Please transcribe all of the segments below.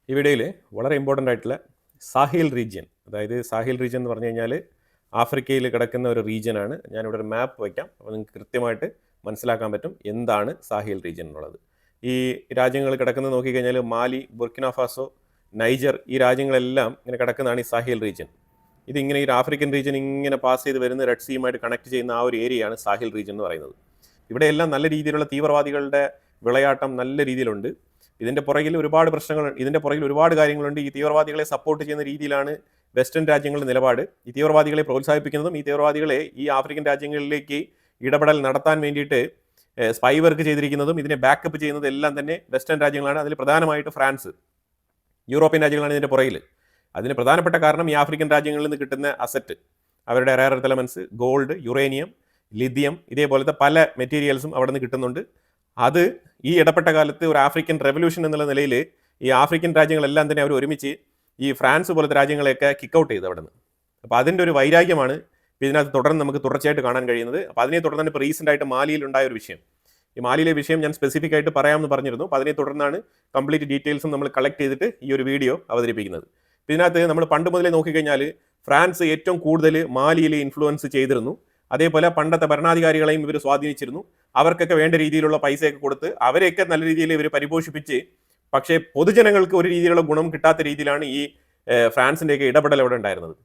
ഈ വീഡിയോയിൽ വളരെ ഇമ്പോർട്ടൻ്റ് ആയിട്ടുള്ള സാഹിൽ റീജിയൻ, അതായത് സാഹിൽ റീജിയൻ എന്ന് പറഞ്ഞു കഴിഞ്ഞാൽ ആഫ്രിക്കയിൽ കിടക്കുന്ന ഒരു റീജിയനാണ്. ഞാനിവിടെ ഒരു മാപ്പ് വയ്ക്കാം, അപ്പോൾ നിങ്ങൾക്ക് കൃത്യമായിട്ട് മനസ്സിലാക്കാൻ പറ്റും എന്താണ് സാഹിൽ റീജിയൻ എന്നുള്ളത്. ഈ രാജ്യങ്ങൾ കിടക്കുന്നത് നോക്കിക്കഴിഞ്ഞാൽ മാലി, ബുർക്കിന ഫാസോ, നൈജർ, ഈ രാജ്യങ്ങളെല്ലാം ഇങ്ങനെ കിടക്കുന്നതാണ് ഈ സാഹിൽ റീജിയൻ. ഇതിങ്ങനെ ഈ ആഫ്രിക്കൻ റീജിയൻ ഇങ്ങനെ പാസ് ചെയ്ത് വരുന്ന റെഡ് സീയുമായിട്ട് കണക്ട് ചെയ്യുന്ന ആ ഒരു ഏരിയയാണ് സാഹിൽ റീജിയൻ എന്ന് പറയുന്നത്. ഇവിടെയെല്ലാം നല്ല രീതിയിലുള്ള തീവ്രവാദികളുടെ വിളയാട്ടം നല്ല രീതിയിലുണ്ട്. ഇതിൻ്റെ പുറകിൽ ഒരുപാട് പ്രശ്നങ്ങളുണ്ട്, ഇതിൻ്റെ പുറകിൽ ഒരുപാട് കാര്യങ്ങളുണ്ട്. ഈ തീവ്രവാദികളെ സപ്പോർട്ട് ചെയ്യുന്ന രീതിയിലാണ് വെസ്റ്റേൺ രാജ്യങ്ങളുടെ നിലപാട്. ഈ തീവ്രവാദികളെ പ്രോത്സാഹിപ്പിക്കുന്നതും ഈ തീവ്രവാദികളെ ഈ ആഫ്രിക്കൻ രാജ്യങ്ങളിലേക്ക് ഇടപെടൽ നടത്താൻ വേണ്ടിയിട്ട് സ്പൈ വർക്ക് ചെയ്തിരിക്കുന്നതും ഇതിനെ ബാക്കപ്പ് ചെയ്യുന്നതും എല്ലാം തന്നെ വെസ്റ്റേൺ രാജ്യങ്ങളാണ്. അതിൽ പ്രധാനമായിട്ട് ഫ്രാൻസ്, യൂറോപ്യൻ രാജ്യങ്ങളാണ് ഇതിൻ്റെ പുറകിൽ. അതിന് പ്രധാനപ്പെട്ട കാരണം ഈ ആഫ്രിക്കൻ രാജ്യങ്ങളിൽ നിന്ന് കിട്ടുന്ന അസറ്റ്, അവരുടെ rare earth elements, gold, uranium, lithium, ഇതേപോലത്തെ പല മെറ്റീരിയൽസും അവിടെ നിന്ന് കിട്ടുന്നുണ്ട്. അത് ഈ ഇടപെട്ട കാലത്ത് ഒരു ആഫ്രിക്കൻ റെവല്യൂഷൻ എന്നുള്ള നിലയിൽ ഈ ആഫ്രിക്കൻ രാജ്യങ്ങളെല്ലാം തന്നെ അവർ ഒരുമിച്ച് ഈ ഫ്രാൻസ് പോലത്തെ രാജ്യങ്ങളെയൊക്കെ കിക്ക് ഔട്ട് ചെയ്തു അവിടെ നിന്ന്. അപ്പോൾ അതിൻ്റെ ഒരു വൈരാഗ്യമാണ് ഇതിനകത്ത് തുടർന്ന് നമുക്ക് തുടർച്ചയായിട്ട് കാണാൻ കഴിയുന്നത്. അപ്പോൾ അതിനെ തുടർന്നാണ് ഇപ്പോൾ റീസെൻ്റ് ആയിട്ട് മാലിയിൽ ഉണ്ടായ ഒരു വിഷയം. ഈ മാലിയിലെ വിഷയം ഞാൻ സ്പെസിഫിക് ആയിട്ട് പറയാമെന്ന് പറഞ്ഞിരുന്നു. അപ്പോൾ അതിനെ തുടർന്നാണ് കംപ്ലീറ്റ് ഡീറ്റെയിൽസും നമ്മൾ കളക്ട് ചെയ്തിട്ട് ഈ ഒരു വീഡിയോ അവതരിപ്പിക്കുന്നത്. ഇതിനകത്ത് നമ്മൾ പണ്ട് മുതലേ നോക്കിക്കഴിഞ്ഞാൽ ഫ്രാൻസ് ഏറ്റവും കൂടുതൽ മാലിയിൽ ഇൻഫ്ലുവൻസ് ചെയ്തിരുന്നു. അതേപോലെ പണ്ടത്തെ ഭരണാധികാരികളെയും ഇവർ സ്വാധീനിച്ചിരുന്നു. അവർക്കൊക്കെ വേണ്ട രീതിയിലുള്ള പൈസയൊക്കെ കൊടുത്ത് അവരെയൊക്കെ നല്ല രീതിയിൽ ഇവർ പരിപോഷിപ്പിച്ച്, പക്ഷേ പൊതുജനങ്ങൾക്ക് ഒരു രീതിയിലുള്ള ഗുണം കിട്ടാത്ത രീതിയിലാണ് ഈ ഫ്രാൻസിൻ്റെയൊക്കെ ഇടപെടൽ അവിടെ ഉണ്ടായിരുന്നത്.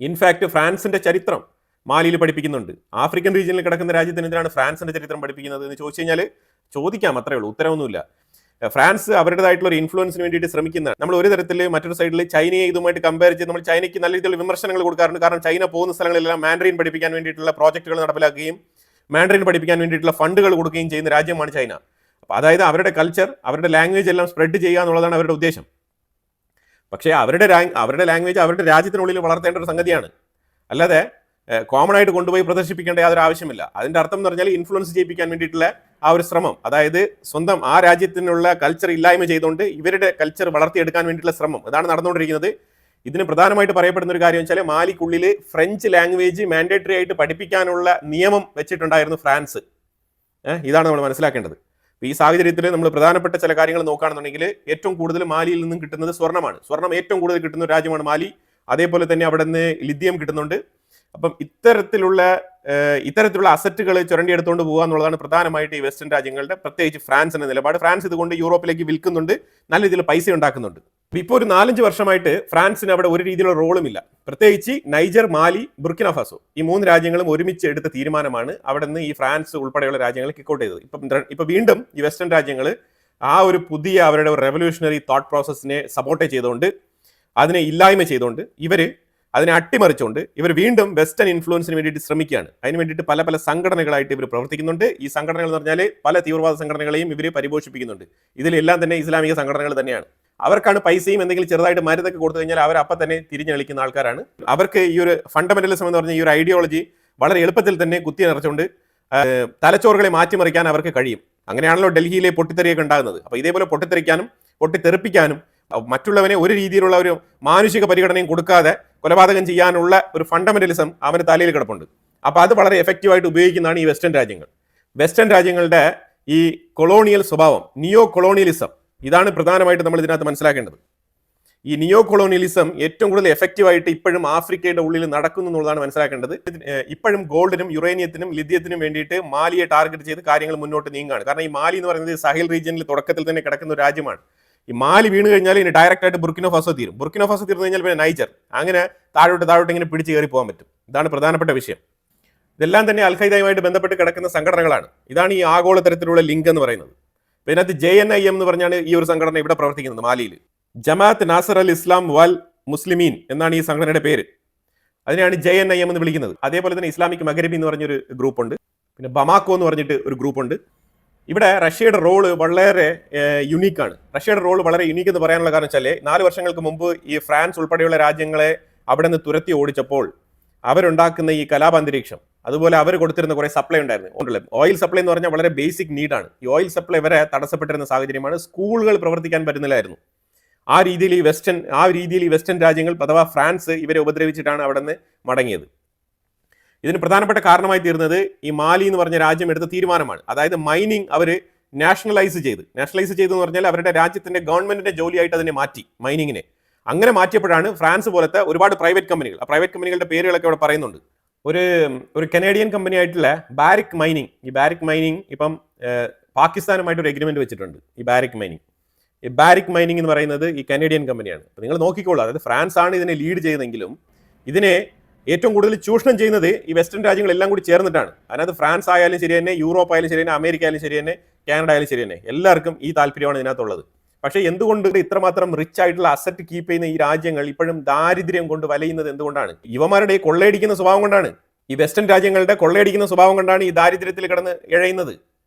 ഇൻഫാക്ട് ഫ്രാൻസിൻ്റെ ചരിത്രം മാലിയിൽ പഠിപ്പിക്കുന്നുണ്ട്. ആഫ്രിക്കൻ റീജിയനിൽ കിടക്കുന്ന രാജ്യത്തിന് എന്തിനാണ് ഫ്രാൻസിൻ്റെ ചരിത്രം പഠിപ്പിക്കുന്നത് എന്ന് ചോദിച്ചു കഴിഞ്ഞാൽ ചോദിക്കാം, അത്രേ ഉള്ളൂ, ഉത്തരവൊന്നുമില്ല. ഫ്രാൻസ് അവരുടേതായിട്ടുള്ള ഒരു ഇൻഫ്ലുവൻസിന് വേണ്ടിയിട്ട് ശ്രമിക്കുന്നതാണ്. നമ്മൾ ഒരു തരത്തിൽ മറ്റൊരു സൈഡിൽ ചൈനയെ ഇതുമായിട്ട് കമ്പയർ ചെയ്ത് നമ്മൾ ചൈനയ്ക്ക് നല്ല രീതിയിലുള്ള വിമർശനങ്ങൾ കൊടുക്കാറുണ്ട്. കാരണം ചൈന പോകുന്ന സ്ഥലങ്ങളിലെല്ലാം മാൻഡറിൻ പഠിപ്പിക്കാൻ വേണ്ടിയിട്ടുള്ള പ്രോജക്റ്റുകൾ നടപ്പിലാക്കുകയും മാൻഡറിൻ പഠിപ്പിക്കാൻ വേണ്ടിയിട്ടുള്ള ഫണ്ടുകൾ കൊടുക്കുകയും ചെയ്യുന്ന രാജ്യമാണ് ചൈന. അപ്പോൾ അതായത് അവരുടെ കൾച്ചർ, അവരുടെ ലാംഗ്വേജ് എല്ലാം സ്പ്രെഡ് ചെയ്യുക എന്നുള്ളതാണ് അവരുടെ ഉദ്ദേശം. പക്ഷേ അവരുടെ ലാംഗ്വേജ് അവരുടെ രാജ്യത്തിനുള്ളിൽ വളർത്തേണ്ട ഒരു സംഗതിയാണ്, അല്ലാതെ കോമൺ ആയിട്ട് കൊണ്ടുപോയി പ്രദർശിപ്പിക്കേണ്ട യാതൊരു ആവശ്യമില്ല. അതിൻ്റെ അർത്ഥം എന്ന് പറഞ്ഞാൽ ഇൻഫ്ലുവൻസ് ചെയ്യിപ്പിക്കാൻ വേണ്ടിയിട്ടുള്ള ആ ഒരു ശ്രമം, അതായത് സ്വന്തം ആ രാജ്യത്തിനുള്ള കൾച്ചർ ഇല്ലായ്മ ചെയ്തുകൊണ്ട് ഇവരുടെ കൾച്ചർ വളർത്തിയെടുക്കാൻ വേണ്ടിയിട്ടുള്ള ശ്രമം, അതാണ് നടന്നുകൊണ്ടിരിക്കുന്നത്. ഇതിന് പ്രധാനമായിട്ട് പറയപ്പെടുന്ന ഒരു കാര്യം വെച്ചാൽ മാലിക്കുള്ളിൽ ഫ്രഞ്ച് ലാംഗ്വേജ് മാൻഡേറ്ററി ആയിട്ട് പഠിപ്പിക്കാനുള്ള നിയമം വെച്ചിട്ടുണ്ടായിരുന്നു ഫ്രാൻസ്. ഇതാണ് നമ്മൾ മനസ്സിലാക്കേണ്ടത്. ഈ സാഹചര്യത്തിൽ നമ്മൾ പ്രധാനപ്പെട്ട ചില കാര്യങ്ങൾ നോക്കുകയാണെന്നുണ്ടെങ്കിൽ ഏറ്റവും കൂടുതൽ മാലിയിൽ നിന്നും കിട്ടുന്നത് സ്വർണ്ണമാണ്. സ്വർണ്ണം ഏറ്റവും കൂടുതൽ കിട്ടുന്ന ഒരു രാജ്യമാണ് മാലി. അതേപോലെ തന്നെ അവിടെ നിന്ന് ലിഥിയം കിട്ടുന്നുണ്ട്. അപ്പം ഇത്തരത്തിലുള്ള അസറ്റുകൾ ചുരണ്ടിയെടുത്തുകൊണ്ട് പോകുക എന്നുള്ളതാണ് പ്രധാനമായിട്ട് ഈ വെസ്റ്റേൺ രാജ്യങ്ങളുടെ, പ്രത്യേകിച്ച് ഫ്രാൻസിന്റെ നിലപാട്. ഫ്രാൻസ് ഇതുകൊണ്ട് യൂറോപ്പിലേക്ക് വിൽക്കുന്നുണ്ട്, നല്ല രീതിയിൽ പൈസ ഉണ്ടാക്കുന്നുണ്ട്. ഇപ്പോൾ ഒരു 4-5 വർഷമായിട്ട് ഫ്രാൻസിന് അവിടെ ഒരു രീതിയിലുള്ള റോളും ഇല്ല. പ്രത്യേകിച്ച് നൈജർ, മാലി, ബുർക്കിന ഫാസോ, ഈ 3 രാജ്യങ്ങളും ഒരുമിച്ച് എടുത്ത തീരുമാനമാണ് അവിടെ നിന്ന് ഈ ഫ്രാൻസ് ഉൾപ്പെടെയുള്ള രാജ്യങ്ങൾ കിക്കൗട്ട് ചെയ്തത്. ഇപ്പം വീണ്ടും ഈ വെസ്റ്റേൺ രാജ്യങ്ങൾ ആ ഒരു പുതിയ അവരുടെ റെവല്യൂഷണറി തോട്ട് പ്രോസസ്സിനെ സപ്പോർട്ട് ചെയ്തുകൊണ്ട്, അതിനെ ഇല്ലായ്മ ചെയ്തുകൊണ്ട്, അതിനെ അട്ടിമറിച്ചുകൊണ്ട് ഇവർ വീണ്ടും വെസ്റ്റേൺ ഇൻഫ്ലുവൻസിന് വേണ്ടിയിട്ട് ശ്രമിക്കുകയാണ്. അതിന് വേണ്ടിയിട്ട് പല പല സംഘടനകളായിട്ട് ഇവർ പ്രവർത്തിക്കുന്നുണ്ട്. ഈ സംഘടനകൾ എന്ന് പറഞ്ഞാൽ പല തീവ്രവാദ സംഘടനകളെയും ഇവർ പരിപോഷിപ്പിക്കുന്നുണ്ട്. ഇതിലെല്ലാം തന്നെ ഇസ്ലാമിക സംഘടനകൾ തന്നെയാണ്. അവർക്കാണ് പൈസയും എന്തെങ്കിലും ചെറുതായിട്ട് മരുന്നൊക്കെ കൊടുത്തു കഴിഞ്ഞാൽ അവർ അപ്പം തന്നെ തിരിഞ്ഞു കളിക്കുന്ന ആൾക്കാരാണ്. അവർക്ക് ഈ ഒരു ഫണ്ടമെന്റലിസം എന്ന് പറഞ്ഞ ഈ ഒരു ഐഡിയോളജി വളരെ എളുപ്പത്തിൽ തന്നെ കുത്തി നിറച്ചുകൊണ്ട് തലച്ചോറുകളെ മാറ്റിമറിക്കാൻ അവർക്ക് കഴിയും. അങ്ങനെയാണല്ലോ ഡൽഹിയിലെ പൊട്ടിത്തെറിയൊക്കെ ഉണ്ടാകുന്നത്. അപ്പോൾ ഇതേപോലെ പൊട്ടിത്തെറിക്കാനും പൊട്ടിത്തെറിപ്പിക്കാനും മറ്റുള്ളവനെ ഒരു രീതിയിലുള്ള ഒരു മാനുഷിക പരിഗണനയും കൊടുക്കാതെ കൊലപാതകം ചെയ്യാനുള്ള ഒരു ഫണ്ടമെന്റലിസം അവന് തലയിൽ കിടപ്പുണ്ട്. അപ്പോൾ അത് വളരെ എഫക്റ്റീവായിട്ട് ഉപയോഗിക്കുന്നതാണ് ഈ വെസ്റ്റേൺ രാജ്യങ്ങൾ. വെസ്റ്റേൺ രാജ്യങ്ങളുടെ ഈ കൊളോണിയൽ സ്വഭാവം, നിയോ കൊളോണിയലിസം, ഇതാണ് പ്രധാനമായിട്ട് നമ്മൾ ഇതിനകത്ത് മനസ്സിലാക്കേണ്ടത്. ഈ നിയോ കൊളോണിയലിസം ഏറ്റവും കൂടുതൽ എഫക്റ്റീവായിട്ട് ഇപ്പോഴും ആഫ്രിക്കയുടെ ഉള്ളിൽ നടക്കുന്നു എന്നുള്ളതാണ് മനസ്സിലാക്കേണ്ടത്. ഇപ്പോഴും ഗോൾഡിനും യുറേനിയത്തിനും ലിഥിയത്തിനും വേണ്ടിയിട്ട് മാലിയെ ടാർഗറ്റ് ചെയ്ത് കാര്യങ്ങൾ മുന്നോട്ട് നീങ്ങുകയാണ്. കാരണം ഈ മാലി എന്ന് പറയുന്നത് സാഹിൽ റീജിയനിൽ തുടക്കത്തിൽ തന്നെ കിടക്കുന്ന ഒരു രാജ്യമാണ്. ഈ മാലി വീണ് കഴിഞ്ഞാൽ ഇനി ഡയറക്റ്റ് ആയിട്ട് ബുർക്കിന ഫാസോ തീരും. ബുർക്കിന ഫാസോ തീർന്നു കഴിഞ്ഞാൽ പിന്നെ നൈജർ, അങ്ങനെ താഴോട്ട് ഇങ്ങനെ പിടിച്ച് കയറി പോകാൻ പറ്റും. ഇതാണ് പ്രധാനപ്പെട്ട വിഷയം. ഇതെല്ലാം തന്നെ അൽ ഖൈദയുമായിട്ട് ബന്ധപ്പെട്ട് കിടക്കുന്ന സംഘടനകളാണ്. ഇതാണ് ഈ ആഗോള തരത്തിലുള്ള ലിങ്ക് എന്ന് പറയുന്നത്. ഇതിനകത്ത് JNIM എന്ന് പറഞ്ഞാണ് ഈ ഒരു സംഘടന ഇവിടെ പ്രവർത്തിക്കുന്നത് മാലിയിൽ. ജമാഅത്ത് നാസർ അൽ ഇസ്ലാം വൽ മുസ്ലിമീൻ എന്നാണ് ഈ സംഘടനയുടെ പേര്. അതിനെയാണ് JNIM എന്ന് വിളിക്കുന്നത്. അതേപോലെ തന്നെ ഇസ്ലാമിക് മഗരബി എന്ന് പറഞ്ഞൊരു ഗ്രൂപ്പുണ്ട്. പിന്നെ ബമാക്കോ എന്ന് പറഞ്ഞിട്ട് ഒരു ഗ്രൂപ്പുണ്ട്. ഇവിടെ റഷ്യയുടെ റോള് വളരെ യുണീക്കാണ്. റഷ്യയുടെ റോള് വളരെ യുണീക്ക് എന്ന് പറയാനുള്ള കാരണം വെച്ചാൽ 4 വർഷങ്ങൾക്ക് മുമ്പ് ഈ ഫ്രാൻസ് ഉൾപ്പെടെയുള്ള രാജ്യങ്ങളെ അവിടെ നിന്ന് തുരത്തി ഓടിച്ചപ്പോൾ അവരുണ്ടാക്കുന്ന ഈ കലാപാന്തരീക്ഷം, അതുപോലെ അവർ കൊടുത്തിരുന്ന കുറേ സപ്ലൈ ഉണ്ടായിരുന്നു. ഓയിൽ സപ്ലൈ എന്ന് പറഞ്ഞാൽ വളരെ ബേസിക് നീഡാണ്. ഈ ഓയിൽ സപ്ലൈ വരെ തടസ്സപ്പെട്ടിരുന്ന സാഹചര്യമാണ്. സ്കൂളുകൾ പ്രവർത്തിക്കാൻ പറ്റുന്നില്ലായിരുന്നു. ആ രീതിയിൽ ഈ വെസ്റ്റേൺ രാജ്യങ്ങൾ അഥവാ ഫ്രാൻസ് ഇവരെ ഉപദ്രവിച്ചിട്ടാണ് അവിടെ നിന്ന് മടങ്ങിയത്. ഇതിന് പ്രധാനപ്പെട്ട കാരണമായി തീർന്നത് ഈ മാലി എന്ന് പറഞ്ഞ രാജ്യം എടുത്ത തീരുമാനമാണ്. അതായത് മൈനിങ് അവർ നാഷണലൈസ് ചെയ്തു എന്ന് പറഞ്ഞാൽ അവരുടെ രാജ്യത്തിന്റെ ഗവൺമെന്റിന്റെ ജോലിയായിട്ട് അതിനെ മാറ്റി, മൈനിങ്ങിനെ. അങ്ങനെ മാറ്റിയപ്പോഴാണ് ഫ്രാൻസ് പോലത്തെ ഒരുപാട് പ്രൈവറ്റ് കമ്പനികൾ, ആ പ്രൈവറ്റ് കമ്പനികളുടെ പേരുകളൊക്കെ ഇവിടെ പറയുന്നുണ്ട്. ഒരു കനേഡിയൻ കമ്പനി ആയിട്ടുള്ള ബാരിക് മൈനിങ്, ഈ ബാരിക് മൈനിങ് ഇപ്പം പാകിസ്ഥാനുമായിട്ട് ഒരു എഗ്രിമെന്റ് വെച്ചിട്ടുണ്ട്. ഈ ബാരിക് മൈനിങ് എന്ന് പറയുന്നത് ഈ കനേഡിയൻ കമ്പനിയാണ്. അപ്പോൾ നിങ്ങൾ നോക്കിക്കോളൂ, അതായത് ഫ്രാൻസ് ആണ് ഇതിനെ ലീഡ് ചെയ്തെങ്കിലും ഇതിനെ ഏറ്റവും കൂടുതൽ ചൂഷണം ചെയ്യുന്നത് ഈ വെസ്റ്റേൺ രാജ്യങ്ങളെല്ലാം കൂടി ചേർന്നിട്ടാണ്. അതിനകത്ത് ഫ്രാൻസ് ആയാലും ശരി തന്നെ, യൂറോപ്പ് ആയാലും ശരി തന്നെ, അമേരിക്ക ആയാലും ശരി തന്നെ, കാനഡ ആയാലും ശരി തന്നെ, എല്ലാവർക്കും ഈ താല്പര്യമാണ് ഇതിനകത്തുള്ളത്. പക്ഷേ എന്തുകൊണ്ട് ഇത്രമാത്രം റിച്ച് ആയിട്ടുള്ള അസറ്റ് കീപ്പ് ചെയ്യുന്ന ഈ രാജ്യങ്ങൾ ഇപ്പോഴും ദാരിദ്ര്യം കൊണ്ട് വലയുന്നത് എന്തുകൊണ്ടാണ്? ഇവന്മാരുടെ കൊള്ളയടിക്കുന്ന സ്വഭാവം കൊണ്ടാണ്. ഈ വെസ്റ്റേൺ രാജ്യങ്ങളുടെ കൊള്ളയടിക്കുന്ന സ്വഭാവം കൊണ്ടാണ് ഈ ദാരിദ്ര്യത്തിൽ കിടന്ന് ഇഴയുന്നത്.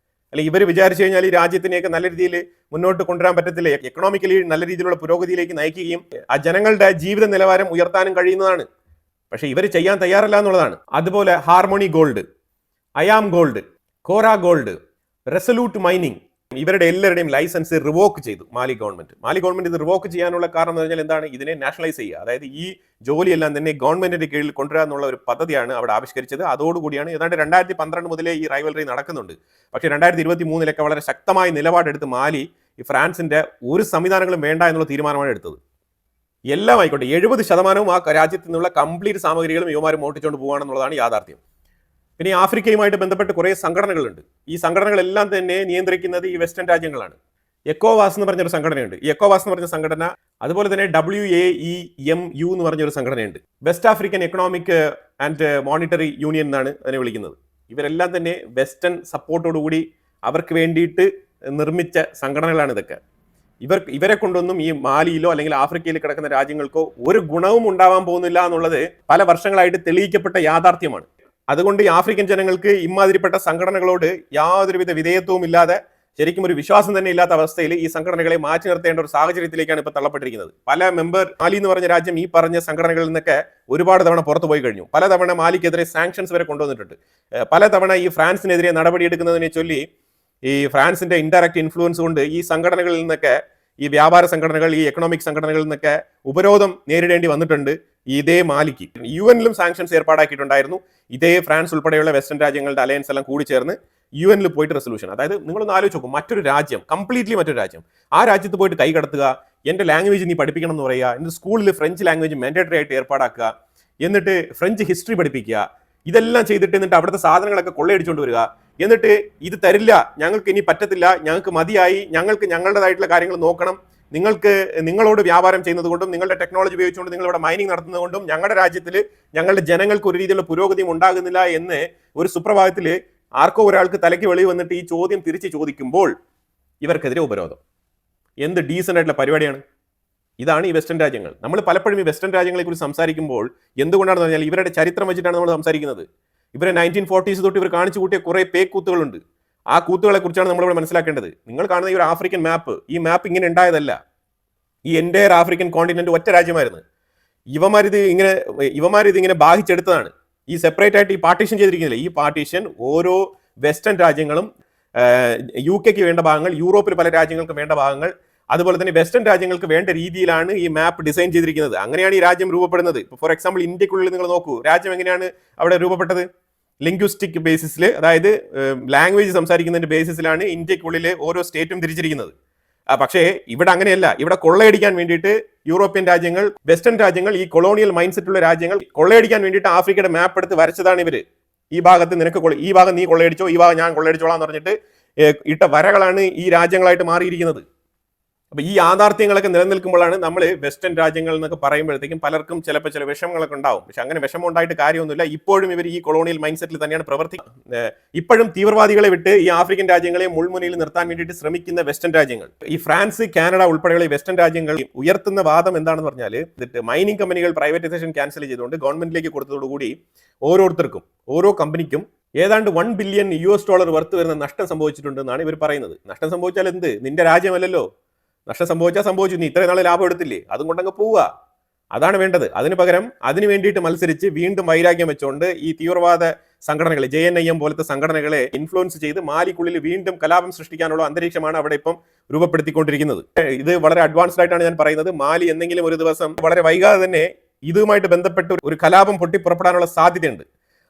അല്ലെ, ഇവർ വിചാരിച്ചു കഴിഞ്ഞാൽ ഈ രാജ്യത്തിനെയൊക്കെ നല്ല രീതിയിൽ മുന്നോട്ട് കൊണ്ടുവരാൻ പറ്റത്തില്ല, എക്കണോമിക്കലി നല്ല രീതിയിലുള്ള പുരോഗതിയിലേക്ക് നയിക്കുകയും ആ ജനങ്ങളുടെ ജീവിത നിലവാരം ഉയർത്താനും കഴിയുന്നതാണ്. പക്ഷേ ഇവർ ചെയ്യാൻ തയ്യാറല്ല എന്നുള്ളതാണ്. അതുപോലെ ഹാർമോണി ഗോൾഡ്, അയാം ഗോൾഡ്, കോറ ഗോൾഡ്, റെസൊല്യൂട്ട് മൈനിങ്, ഇവരുടെ എല്ലാവരുടെയും ലൈസൻസ് റിവോക്ക് ചെയ്തു മാലി ഗവൺമെന്റ്. ഇത് റിവോക്ക് ചെയ്യാനുള്ള കാരണം എന്ന് പറഞ്ഞാൽ എന്താണ്? ഇതിനെ നാഷണലൈസ് ചെയ്യുക, അതായത് ഈ ജോലിയെല്ലാം തന്നെ ഗവൺമെന്റിന്റെ കീഴിൽ കൊണ്ടുവരിക എന്നുള്ള ഒരു പദ്ധതിയാണ് അവിടെ ആവിഷ്കരിച്ചത്. അതോടുകൂടിയാണ് ഏതാണ്ട് 2012 മുതലേ ഈ റൈവൽറി നടക്കുന്നുണ്ട്. പക്ഷേ 2023 വളരെ ശക്തമായ നിലപാടെടുത്ത് മാലി ഈ ഫ്രാൻസിന്റെ ഒരു സംവിധാനങ്ങളും വേണ്ട എന്നുള്ള തീരുമാനമാണ് എടുത്തത്. എല്ലാം ആയിക്കോട്ടെ, 70% ആ രാജ്യത്തു നിന്നുള്ള കംപ്ലീറ്റ് സാമഗ്രികളും യുവമാരും മോട്ടിച്ചുകൊണ്ട് പോകുകയാണെന്നുള്ളതാണ് യാഥാർത്ഥ്യം. പിന്നെ ഈ ആഫ്രിക്കയുമായിട്ട് ബന്ധപ്പെട്ട് കുറേ സംഘടനകളുണ്ട്. ഈ സംഘടനകളെല്ലാം തന്നെ നിയന്ത്രിക്കുന്നത് ഈ വെസ്റ്റേൺ രാജ്യങ്ങളാണ്. എക്കോവാസ് എന്ന് പറഞ്ഞൊരു സംഘടനയുണ്ട്. ഈ എക്കോവാസ് എന്ന് പറഞ്ഞ സംഘടന, അതുപോലെ തന്നെ WAEMU എന്ന് പറഞ്ഞൊരു സംഘടനയുണ്ട്. West African economic and monetary union എന്നാണ് അതിനെ വിളിക്കുന്നത്. ഇവരെല്ലാം തന്നെ വെസ്റ്റേൺ സപ്പോർട്ടോടുകൂടി അവർക്ക് വേണ്ടിയിട്ട് നിർമ്മിച്ച സംഘടനകളാണ് ഇതൊക്കെ. ഇവരെ കൊണ്ടൊന്നും ഈ മാലിയിലോ അല്ലെങ്കിൽ ആഫ്രിക്കയിൽ കിടക്കുന്ന രാജ്യങ്ങൾക്കോ ഒരു ഗുണവും ഉണ്ടാവാൻ പോകുന്നില്ല എന്നുള്ളത് പല വർഷങ്ങളായിട്ട് തെളിയിക്കപ്പെട്ട യാഥാർത്ഥ്യമാണ്. അതുകൊണ്ട് ഈ ആഫ്രിക്കൻ ജനങ്ങൾക്ക് ഇമാതിരിപ്പെട്ട സംഘടനകളോട് യാതൊരുവിധ വിധേയത്വവും ഇല്ലാതെ, ശരിക്കും ഒരു വിശ്വാസം തന്നെ ഇല്ലാത്ത അവസ്ഥയിൽ ഈ സംഘടനകളെ മാറ്റി നിർത്തേണ്ട ഒരു സാഹചര്യത്തിലേക്കാണ് ഇപ്പോൾ തള്ളപ്പെട്ടിരിക്കുന്നത്. പല മെമ്പർ മാലി എന്ന് പറഞ്ഞ രാജ്യം ഈ പറഞ്ഞ സംഘടനകളിൽ നിന്നൊക്കെ ഒരുപാട് തവണ പുറത്തു പോയി കഴിഞ്ഞു. പലതവണ മാലിക്കെതിരെ സാങ്ഷൻസ് വരെ കൊണ്ടുവന്നിട്ടുണ്ട്. പലതവണ ഈ ഫ്രാൻസിനെതിരെ നടപടിയെടുക്കുന്നതിനെ ചൊല്ലി ഈ ഫ്രാൻസിന്റെ ഇൻഡയറക്റ്റ് ഇൻഫ്ലുവൻസ് കൊണ്ട് ഈ സംഘടനകളിൽ നിന്നൊക്കെ, ഈ വ്യാപാര സംഘടനകൾ, ഈ എക്കണോമിക് സംഘടനകളിൽ നിന്നൊക്കെ ഉപരോധം നേരിടേണ്ടി വന്നിട്ടുണ്ട്. ഇതേ മാലിക്ക് UN-ലും സാങ്ഷൻസ് ഏർപ്പാടാക്കിയിട്ടുണ്ടായിരുന്നു. ഇതേ ഫ്രാൻസ് ഉൾപ്പെടെയുള്ള വെസ്റ്റേൺ രാജ്യങ്ങളുടെ അലയൻസ് എല്ലാം കൂടി ചേർന്ന് UN-ൽ പോയിട്ട് റെസൊല്യൂഷൻ, അതായത് നിങ്ങളൊന്ന് ആലോചിച്ച് നോക്കും, മറ്റൊരു രാജ്യം, കംപ്ലീറ്റ്ലി മറ്റൊരു രാജ്യം, ആ രാജ്യത്ത് പോയിട്ട് കൈ കടത്തുക, എൻ്റെ ലാംഗ്വേജ് നീ പഠിപ്പിക്കണം എന്ന് പറയുക, എൻ്റെ സ്കൂളിൽ ഫ്രഞ്ച് ലാംഗ്വേജ് മാൻഡേറ്ററി ആയിട്ട് ഏർപ്പാടാക്കുക, എന്നിട്ട് ഫ്രഞ്ച് ഹിസ്റ്ററി പഠിപ്പിക്കുക, ഇതെല്ലാം ചെയ്തിട്ട് എന്നിട്ട് അവിടുത്തെ സാധനങ്ങളൊക്കെ കൊള്ളയടിച്ചുകൊണ്ട് വരിക, എന്നിട്ട് ഇത് തരില്ല, ഞങ്ങൾക്ക് ഇനി പറ്റത്തില്ല, ഞങ്ങൾക്ക് മതിയായി, ഞങ്ങൾക്ക് ഞങ്ങളുടേതായിട്ടുള്ള കാര്യങ്ങൾ നോക്കണം, നിങ്ങളോട് വ്യാപാരം ചെയ്യുന്നത് കൊണ്ടും നിങ്ങളുടെ ടെക്നോളജി ഉപയോഗിച്ചുകൊണ്ട് നിങ്ങൾ ഇവിടെ മൈനിങ് നടത്തുന്നത് കൊണ്ടും ഞങ്ങളുടെ രാജ്യത്തിൽ ഞങ്ങളുടെ ജനങ്ങൾക്ക് ഒരു രീതിയിലുള്ള പുരോഗതിയും ഉണ്ടാകുന്നില്ല എന്ന് ഒരു സുപ്രഭാതത്തിൽ ആർക്കോ ഒരാൾക്ക് തലയ്ക്ക് വെളി വന്നിട്ട് ഈ ചോദ്യം തിരിച്ച് ചോദിക്കുമ്പോൾ ഇവർക്കെതിരെ ഉപരോധം. എന്ത് ഡീസൻ്റ് ആയിട്ടുള്ള പരിപാടിയാണ്! ഇതാണ് ഈ വെസ്റ്റേൺ രാജ്യങ്ങൾ. നമ്മൾ പലപ്പോഴും ഈ വെസ്റ്റേൺ രാജ്യങ്ങളെക്കുറിച്ച് സംസാരിക്കുമ്പോൾ എന്തുകൊണ്ടാണെന്ന് പറഞ്ഞാൽ ഇവരുടെ ചരിത്രം വെച്ചിട്ടാണ് നമ്മൾ സംസാരിക്കുന്നത്. ഇവരെ 1940s തൊട്ട് ഇവർ കാണിച്ചു കൂട്ടിയ കുറേ പേക്ക് കൂത്തുകളുണ്ട്. ആ കൂത്തുകളെ കുറിച്ചാണ് നമ്മളിവിടെ മനസ്സിലാക്കേണ്ടത്. നിങ്ങൾ കാണുന്ന ഈ ഒരു ആഫ്രിക്കൻ മാപ്പ്, ഈ മാപ്പ് ഇങ്ങനെ ഉണ്ടായതല്ല. ഈ എൻ്റയർ ആഫ്രിക്കൻ കോണ്ടിനെന്റ് ഒറ്റ രാജ്യമായിരുന്നു. ഇവന്മാരിത് ഇങ്ങനെ ബാഹിച്ചെടുത്തതാണ്. ഈ സെപ്പറേറ്റ് ആയിട്ട് ഈ പാർട്ടീഷൻ ചെയ്തിരിക്കുന്നില്ല. ഈ പാർട്ടീഷൻ ഓരോ വെസ്റ്റേൺ രാജ്യങ്ങളും, UK വേണ്ട ഭാഗങ്ങൾ, യൂറോപ്പിൽ പല രാജ്യങ്ങൾക്ക് വേണ്ട ഭാഗങ്ങൾ, അതുപോലെ തന്നെ വെസ്റ്റേൺ രാജ്യങ്ങൾക്ക് വേണ്ട രീതിയിലാണ് ഈ മാപ്പ് ഡിസൈൻ ചെയ്തിരിക്കുന്നത്. അങ്ങനെയാണ് ഈ രാജ്യം രൂപപ്പെടുന്നത്. ഇപ്പോൾ ഫോർ എക്സാമ്പിൾ ഇന്ത്യക്കുള്ളിൽ നിങ്ങൾ നോക്കൂ, രാജ്യം എങ്ങനെയാണ് അവിടെ രൂപപ്പെട്ടത്? ലിംഗ്വിസ്റ്റിക് ബേസിസിൽ, അതായത് ലാംഗ്വേജ് സംസാരിക്കുന്നതിന്റെ ബേസിസിലാണ് ഇന്ത്യക്കുള്ളിൽ ഓരോ സ്റ്റേറ്റും തിരിച്ചിരിക്കുന്നത്. പക്ഷേ ഇവിടെ അങ്ങനെയല്ല. ഇവിടെ കൊള്ളയടിക്കാൻ വേണ്ടിയിട്ട് യൂറോപ്യൻ രാജ്യങ്ങൾ, വെസ്റ്റേൺ രാജ്യങ്ങൾ, ഈ കൊളോണിയൽ മൈൻഡ് സെറ്റുള്ള രാജ്യങ്ങൾ കൊള്ളയടിക്കാൻ വേണ്ടിയിട്ട് ആഫ്രിക്കയുടെ മാപ്പ് എടുത്ത് വരച്ചതാണ് ഇവര്. ഈ ഭാഗത്ത് നിനക്ക് ഈ ഭാഗം നീ കൊള്ളയടിച്ചോ, ഈ ഭാഗം ഞാൻ കൊള്ളയടിച്ചോളാം എന്ന് പറഞ്ഞിട്ട് ഇട്ട വരകളാണ് ഈ രാജ്യങ്ങളായിട്ട് മാറിയിരിക്കുന്നത്. അപ്പൊ ഈ യാഥാർത്ഥ്യങ്ങളൊക്കെ നിലനിൽക്കുമ്പോഴാണ് നമ്മൾ വെസ്റ്റേൺ രാജ്യങ്ങൾ എന്നൊക്കെ പറയുമ്പോഴത്തേക്കും പലർക്കും ചിലപ്പോൾ ചില വിഷമങ്ങളൊക്കെ ഉണ്ടാവും. പക്ഷെ അങ്ങനെ വിഷമം ഉണ്ടായിട്ട് കാര്യമൊന്നുമില്ല. ഇപ്പോഴും ഇവർ ഈ കൊളോണിയൽ മൈൻഡ് സെറ്റിൽ തന്നെയാണ് പ്രവർത്തിക്കുന്നത്. ഇപ്പോഴും തീവ്രവാദികളെ വിട്ട് ഈ ആഫ്രിക്കൻ രാജ്യങ്ങളെ മുൾമുനയിൽ നിർത്താൻ വേണ്ടിയിട്ട് ശ്രമിക്കുന്ന വെസ്റ്റേൺ രാജ്യങ്ങൾ, ഈ ഫ്രാൻസ്, കാനഡ ഉൾപ്പെടെയുള്ള ഈ വെസ്റ്റേൺ രാജ്യങ്ങൾ ഉയർത്തുന്ന വാദം എന്താണെന്ന് പറഞ്ഞാൽ, മൈനിങ് കമ്പനികൾ പ്രൈവറ്റൈസേഷൻ ക്യാൻസൽ ചെയ്തുകൊണ്ട് ഗവൺമെന്റിലേക്ക് കൊടുത്തതോടുകൂടി ഓരോരുത്തർക്കും, ഓരോ കമ്പനിക്കും ഏതാണ്ട് $1 ബില്യൺ വർത്ത് വരുന്ന നഷ്ടം സംഭവിച്ചിട്ടുണ്ടെന്നാണ് ഇവർ പറയുന്നത്. നഷ്ടം സംഭവിച്ചാൽ എന്ത്? നിന്റെ രാജ്യമല്ലല്ലോ. നഷ്ടം സംഭവിച്ചാൽ സംഭവിച്ചു, നീ ഇത്രയും നാളെ ലാഭം എടുത്തില്ലേ, അതും കൊണ്ടങ്ങ് പോവുക. അതാണ് വേണ്ടത്. അതിന് പകരം അതിന് വേണ്ടിയിട്ട് മത്സരിച്ച് വീണ്ടും വൈരാഗ്യം വെച്ചുകൊണ്ട് ഈ തീവ്രവാദ സംഘടനകളെ, JNIM പോലത്തെ സംഘടനകളെ ഇൻഫ്ലുവൻസ് ചെയ്ത് മാലിക്കുള്ളിൽ വീണ്ടും കലാപം സൃഷ്ടിക്കാനുള്ള അന്തരീക്ഷമാണ് അവിടെ ഇപ്പം രൂപപ്പെടുത്തിക്കൊണ്ടിരിക്കുന്നത്. ഇത് വളരെ അഡ്വാൻസ്ഡ് ആയിട്ടാണ് ഞാൻ പറയുന്നത്. മാലി എന്തെങ്കിലും ഒരു ദിവസം വളരെ വൈകാതെ തന്നെ ഇതുമായിട്ട് ബന്ധപ്പെട്ട് ഒരു കലാപം പൊട്ടിപ്പുറപ്പെടാനുള്ള സാധ്യതയുണ്ട്.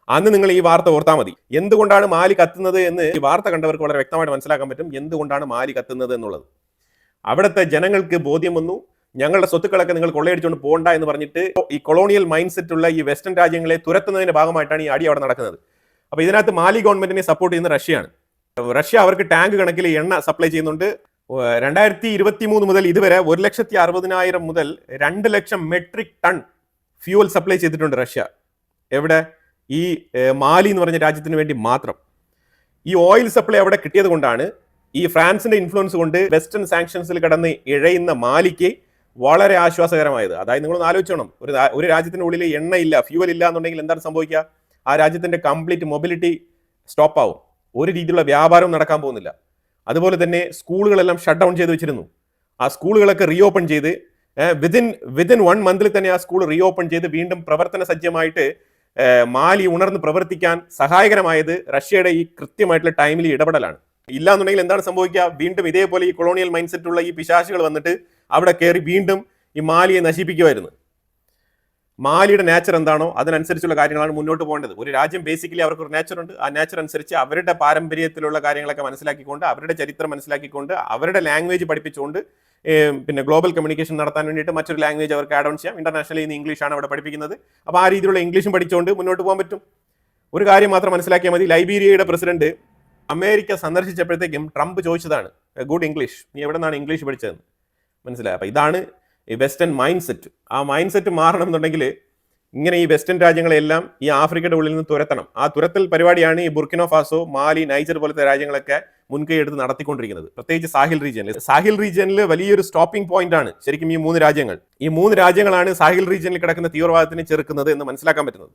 അന്ന് നിങ്ങൾ ഈ വാർത്ത ഓർത്താൽ മതി. എന്തുകൊണ്ടാണ് മാലി കത്തുന്നത് എന്ന് ഈ വാർത്ത കണ്ടവർക്ക് വളരെ വ്യക്തമായിട്ട് മനസ്സിലാക്കാൻ പറ്റും എന്തുകൊണ്ടാണ് മാലി കത്തുന്നത് എന്നുള്ളത്. അവിടുത്തെ ജനങ്ങൾക്ക് ബോധ്യം വന്നു, ഞങ്ങളുടെ സ്വത്തുക്കളൊക്കെ നിങ്ങൾ കൊള്ളയടിച്ചുകൊണ്ട് പോകണ്ട എന്ന് പറഞ്ഞിട്ട് ഈ കൊളോണിയൽ മൈൻഡ് സെറ്റ് ഉള്ള ഈ വെസ്റ്റേൺ രാജ്യങ്ങളെ തുരത്തുന്നതിന്റെ ഭാഗമായിട്ടാണ് ഈ അടി അവിടെ നടക്കുന്നത്. അപ്പോൾ ഇതിനകത്ത് മാലി ഗവൺമെന്റിനെ സപ്പോർട്ട് ചെയ്യുന്ന റഷ്യയാണ്. റഷ്യ അവർക്ക് ടാങ്ക് കണക്കിൽ എണ്ണ സപ്ലൈ ചെയ്യുന്നുണ്ട്. 2023 മുതൽ ഇതുവരെ 1,60,000 മുതൽ 2 ലക്ഷം മെട്രിക് ടൺ ഫ്യൂവൽ സപ്ലൈ ചെയ്തിട്ടുണ്ട് റഷ്യ. എവിടെ? ഈ മാലി എന്ന് പറഞ്ഞ രാജ്യത്തിന് വേണ്ടി മാത്രം. ഈ ഓയിൽ സപ്ലൈ അവിടെ കിട്ടിയത് കൊണ്ടാണ് ഈ ഫ്രാൻസിന്റെ ഇൻഫ്ലുവൻസ് കൊണ്ട് വെസ്റ്റേൺ സാങ്ഷൻസിൽ കടന്ന് ഇഴയുന്ന മാലിക്ക് വളരെ ആശ്വാസകരമായത്. അതായത് നിങ്ങളൊന്ന് ആലോചിച്ചോണം, ഒരു രാജ്യത്തിന്റെ ഉള്ളിൽ എണ്ണയില്ല, ഫ്യൂവൽ ഇല്ല എന്നുണ്ടെങ്കിൽ എന്താണ് സംഭവിക്കുക? ആ രാജ്യത്തിന്റെ കംപ്ലീറ്റ് മൊബിലിറ്റി സ്റ്റോപ്പ് ആവും, ഒരു രീതിയിലുള്ള വ്യാപാരവും നടക്കാൻ പോകുന്നില്ല. അതുപോലെ തന്നെ സ്കൂളുകളെല്ലാം ഷട്ട് ഡൗൺ ചെയ്ത് വെച്ചിരുന്നു. ആ സ്കൂളുകളൊക്കെ റീഓപ്പൺ ചെയ്ത് വിതിൻ 1 മന്തിൽ തന്നെ ആ സ്കൂൾ റീഓപ്പൺ ചെയ്ത് വീണ്ടും പ്രവർത്തന സജ്ജമായിട്ട് മാലി ഉണർന്ന് പ്രവർത്തിക്കാൻ സഹായകരമായത് റഷ്യയുടെ ഈ കൃത്യമായിട്ടുള്ള ടൈമിൽ ഇടപെടലാണ്. ഇല്ലാന്നുണ്ടെങ്കിൽ എന്താണ് സംഭവിക്കുക? വീണ്ടും ഇതേപോലെ ഈ കൊളോണിയൽ മൈൻഡ് സെറ്റ് ഉള്ള ഈ പിശാചുകൾ വന്നിട്ട് അവിടെ കയറി വീണ്ടും ഈ മാലിയെ നശിപ്പിക്കുമായിരുന്നു. മാലിയുടെ നേച്ചർ എന്താണോ അതിനനുസരിച്ചുള്ള കാര്യങ്ങളാണ് മുന്നോട്ട് പോകേണ്ടത്. ഒരു രാജ്യം ബേസിക്കലി അവർക്ക് ഒരു നേച്ചർ ഉണ്ട്. ആ നേച്ചർ അനുസരിച്ച് അവരുടെ പാരമ്പര്യത്തിലുള്ള കാര്യങ്ങളൊക്കെ മനസ്സിലാക്കിക്കൊണ്ട്, അവരുടെ ചരിത്രം മനസ്സിലാക്കിക്കൊണ്ട്, അവരുടെ ലാംഗ്വേജ് പഠിപ്പിച്ചുകൊണ്ട് പിന്നെ ഗ്ലോബൽ കമ്മ്യൂണിക്കേഷൻ നടത്താൻ വേണ്ടിയിട്ട് മറ്റൊരു ലാംഗ്വേജ് അവർക്ക് ആഡ് ഓൺ ചെയ്യാം. ഇന്റർനാഷണലി ഇന്ന് ഇംഗ്ലീഷാണ് അവിടെ പഠിപ്പിക്കുന്നത്. അപ്പോൾ ആ രീതിയിലുള്ള ഇംഗ്ലീഷും പഠിച്ചുകൊണ്ട് മുന്നോട്ട് പോകാൻ പറ്റും. ഒരു കാര്യം മാത്രം മനസ്സിലാക്കിയാൽ മതി, ലൈബീരിയയുടെ പ്രസിഡന്റ് അമേരിക്ക സന്ദർശിച്ചപ്പോഴത്തേക്കും ട്രംപ് ചോദിച്ചതാണ് ഗുഡ് ഇംഗ്ലീഷ്, നീ എവിടെ നിന്നാണ് ഇംഗ്ലീഷ് പഠിച്ചതെന്ന്. മനസ്സിലായി? അപ്പോൾ ഇതാണ് ഈ വെസ്റ്റേൺ മൈൻഡ് സെറ്റ്. ആ മൈൻഡ് സെറ്റ് മാറണം എന്നുണ്ടെങ്കിൽ ഇങ്ങനെ ഈ വെസ്റ്റേൺ രാജ്യങ്ങളെല്ലാം ഈ ആഫ്രിക്കയുടെ ഉള്ളിൽ നിന്ന് തുരത്തണം. ആ തുരത്തൽ പരിപാടിയാണ് ഈ ബുർക്കിനോ ഫാസോ, മാലി, നൈജർ പോലത്തെ രാജ്യങ്ങളൊക്കെ മുൻകൈ എടുത്ത് നടത്തിക്കൊണ്ടിരിക്കുന്നത്. പ്രത്യേകിച്ച് സാഹിൽ റീജിയനിൽ വലിയൊരു സ്റ്റോപ്പിംഗ് പോയിന്റ് ആണ് ശരിക്കും ഈ 3 രാജ്യങ്ങൾ. ഈ 3 രാജ്യങ്ങളാണ് സാഹിൽ റീജിയനിൽ കിടക്കുന്ന തീവ്രവാദത്തിനെ ചെറുക്കുന്നത് എന്ന് മനസ്സിലാക്കാൻ പറ്റുന്നത്.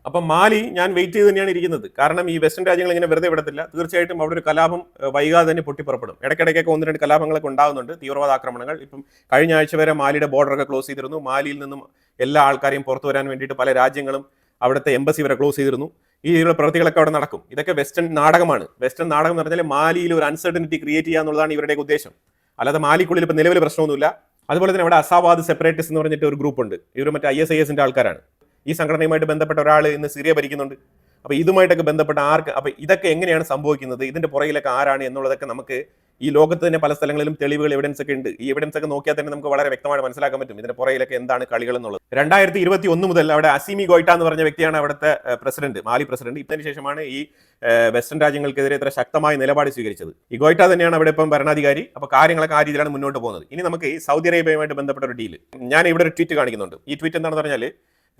അപ്പം മാലി ഞാൻ വെയിറ്റ് ചെയ്ത് തന്നെയാണ് ഇരിക്കുന്നത്. കാരണം ഈ വെസ്റ്റേൺ രാജ്യങ്ങൾ ഇങ്ങനെ വെറുതെ വിടത്തില്ല. തീർച്ചയായിട്ടും അവിടെ ഒരു കലാപം വൈകാതെ തന്നെ പൊട്ടിപ്പുറപ്പെടും. ഇടയ്ക്കിടയ്ക്കൊക്കെ 1-2 കലാപങ്ങളൊക്കെ ഉണ്ടാകുന്നുണ്ട്, തീവ്രവാദ ആക്രമണങ്ങൾ. ഇപ്പം കഴിഞ്ഞ ആഴ്ച വരെ മാലിയുടെ ബോർഡറൊക്കെ ക്ലോസ് ചെയ്തിരുന്നു. മാലിയിൽ നിന്നും എല്ലാ ആൾക്കാരെയും പുറത്തു വരാൻ വേണ്ടിയിട്ട് പല രാജ്യങ്ങളും അവിടുത്തെ എംബസി വരെ ക്ലോസ് ചെയ്തിരുന്നു. ഈ രീതിയിലുള്ള പ്രവൃത്തികളൊക്കെ അവിടെ നടക്കും. ഇതൊക്കെ വെസ്റ്റേൺ നാടകമാണ്. വെസ്റ്റേൺ നാടകം എന്ന് പറഞ്ഞാൽ മാലിയിൽ ഒരു അൺസർട്ടനിറ്റി ക്രിയേറ്റ് ചെയ്യുക എന്നുള്ളതാണ് ഇവരുടെ ഉദ്ദേശം. അല്ലാതെ മാലിക്കുള്ളിൽ ഇപ്പം നിലവിൽ പ്രശ്നമൊന്നുമില്ല. അതുപോലെ തന്നെ അവിടെ അസാവാദ് സെപ്പറേറ്റിസ്റ്റ് എന്ന് പറഞ്ഞിട്ട് ഒരു ഗ്രൂപ്പ് ഉണ്ട്. ഇവർ മറ്റേ ISISന്റെ ആൾക്കാരാണ്. ഈ സംഘടനയുമായിട്ട് ബന്ധപ്പെട്ട ഒരാൾ ഇന്ന് സിറിയ ഭരിക്കുന്നുണ്ട്. അപ്പോൾ ഇതുമായിട്ടൊക്കെ ബന്ധപ്പെട്ട അപ്പോൾ ഇതൊക്കെ എങ്ങനെയാണ് സംഭവിക്കുന്നത്, ഇതിന്റെ പുറകിലൊക്കെ ആരാണ് എന്നുള്ളതൊക്കെ നമുക്ക് ഈ ലോകത്ത് തന്നെ പല സ്ഥലങ്ങളിലും തെളിവുകൾ, എവിഡൻസ് ഒക്കെ ഉണ്ട്. ഈ എവിഡൻസ് ഒക്കെ നോക്കിയാൽ തന്നെ നമുക്ക് വളരെ വ്യക്തമായിട്ട് മനസ്സിലാക്കാൻ പറ്റും ഇതിന്റെ പുറകിലൊക്കെ എന്താണ് കളികൾ എന്നുള്ളത്. 2021 മുതൽ അവിടെ അസീമി ഗോയ്റ്റ എന്ന് പറഞ്ഞ വ്യക്തിയാണ് അവിടുത്തെ പ്രസിഡന്റ്, മാലി പ്രസിഡന്റ്. ഇതിന് ശേഷമാണ് ഈ വെസ്റ്റേൺ രാജ്യങ്ങൾക്കെതിരെ ഇത്ര ശക്തമായ നിലപാട് സ്വീകരിച്ചത്. ഈ ഗോയ്റ്റ തന്നെയാണ് അവിടെ ഇപ്പം ഭരണാധികാരി. അപ്പോൾ കാര്യങ്ങളൊക്കെ ആ രീതിയിലാണ് മുന്നോട്ട് പോകുന്നത്. ഇനി നമുക്ക് ഈ സൗദി അറേബ്യയുമായിട്ട് ബന്ധപ്പെട്ട ഒരു ഡീൽ, ഞാൻ ഇവിടെ ഒരു ട്വീറ്റ് കാണിക്കുന്നുണ്ട്. ഈ ട്വീറ്റ് എന്താണെന്ന് പറഞ്ഞാൽ